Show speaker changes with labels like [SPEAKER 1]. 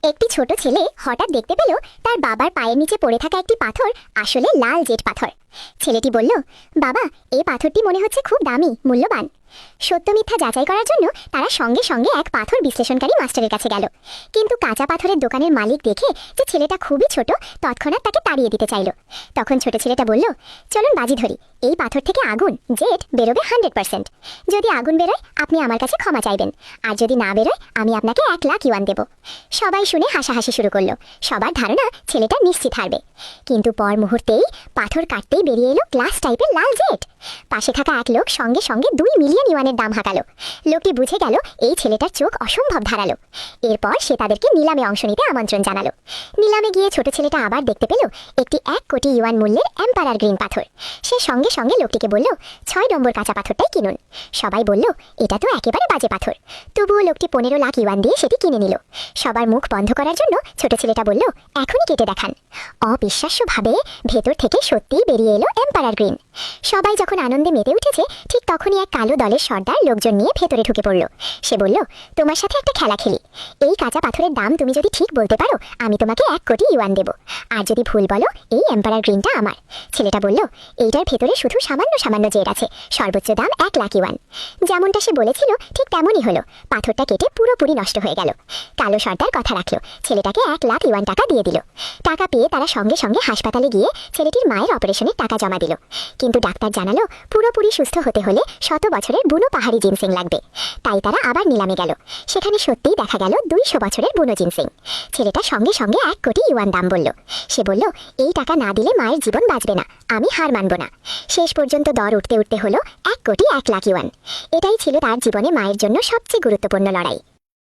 [SPEAKER 1] একটি ছোট ছেলে হঠাৎ দেখতে পেল তার বাবার পায়ের নিচে পড়ে থাকা একটি পাথর আসলে লাল জেড পাথর। ছেলেটি বলল, বাবা, এই পাথরটি মনে হচ্ছে খুব দামি, মূল্যবান। সত্য মিথ্যা যাচাই করার জন্য তারা সঙ্গে সঙ্গে এক পাথর বিশ্লেষণকারী মাস্টারের কাছে গেল। কিন্তু কাঁচা পাথরের দোকানের মালিক দেখে যে ছেলেটা খুবই ছোট, তৎক্ষণাৎ তাকে তাড়িয়ে দিতে চাইল। তখন ছোট ছেলেটা বলল, চলুন বাজি ধরি, এই পাথর থেকে আগুন জেড বেরোবে 100%। যদি আগুন বেরোয় আপনি আমার কাছে ক্ষমা চাইবেন, আর যদি না বেরোয় আমি আপনাকে 1,00,000 ইউয়ান দেব। সবাই শুনে হাসাহাসি শুরু করলো। সবার ধারণা ছেলেটা নিশ্চিত হারবে। কিন্তু পর মুহূর্তেই পাথর কাটতেই বেরিয়ে এলো গ্লাস টাইপের লাল জেড। পাশে থাকা এক লোক সঙ্গে সঙ্গে 2 মিলিয়ন ইউয়ানের দাম হাঁকালো। লোকটি বুঝে গেল এই ছেলেটার চোখ অসম্ভব ধারালো। এরপর সে তাদেরকে নিলামে অংশ নিতে আমন্ত্রণ জানালো। নিলামে গিয়ে ছোট ছেলেটা আবার দেখতে পেল একটি 1 কোটি ইউয়ান মূল্যের এম্পারার গ্রিন পাথর। সে সঙ্গে সঙ্গে লোকটিকে বলল, 6 নম্বর কাঁচা পাথরটাই কিনুন। সবাই বলল, এটা তো একেবারে বাজে পাথর। তবুও লোকটি 15 লাখ ইউয়ান দিয়ে সেটি কিনে নিল। সবার মুখ বন্ধ করার জন্য ছোট ছেলেটা বলল, এখনই কেটে দেখান। অবিশ্বাস্যভাবে ভেতর থেকে সত্যিই বেরিয়ে এলো এম্পারার গ্রিন। সবাই যখন আনন্দে মেতে উঠেছে, ঠিক তখনই এক কালো দলের সর্দার লোকজন নিয়ে ভেতরে ঢুকে পড়ল। সে বলল, তোমার সাথে একটা খেলা খেলি। এই কাঁচা পাথরের দাম তুমি যদি ঠিক বলতে পারো, আমি তোমাকে 1 কোটি ইউয়ান দেব। আর যদি ভুল বলো, এই এম্পারার গ্রিনটা আমার। ছেলেটা বলল, এইটার ভেতরে শুধু সামান্য সামান্য জেড আছে, সর্বোচ্চ দাম 1,00,000 ইউয়ান। যেমনটা সে বলেছিল ঠিক তেমনই হলো। পাথরটা কেটে পুরোপুরি নষ্ট হয়ে গেল। কালো সর্দার কথা রাখলো, ছেলেটাকে 1,00,000 ইউয়ান টাকা দিয়ে দিল। টাকা পেয়ে তারা সঙ্গে সঙ্গে হাসপাতালে গিয়ে ছেলেটির মায়ের অপারেশনের টাকা জমা দিল। কিন্তু ডাক্তার জানালো, পুরোপুরি সুস্থ হতে হলে 100 বছরের বুনো পাহাড়ি জিনসিং লাগবে। তাই তারা আবার নিলামে গেল। সেখানে সত্যিই দেখা গেল 200 বছরের বুনো জিনসিং। ছেলেটা সঙ্গে সঙ্গে 1 কোটি ইউয়ান দাম বলল। সে বলল, এই টাকা না দিলে মায়ের জীবন বাঁচবে না, আমি হার মানব না। শেষ পর্যন্ত দর উঠতে উঠতে হলো 1 কোটি 1,00,000 ইউয়ান। এটাই ছিল তার জীবনে মায়ের জন্য সবচেয়ে গুরুত্বপূর্ণ লড়াই।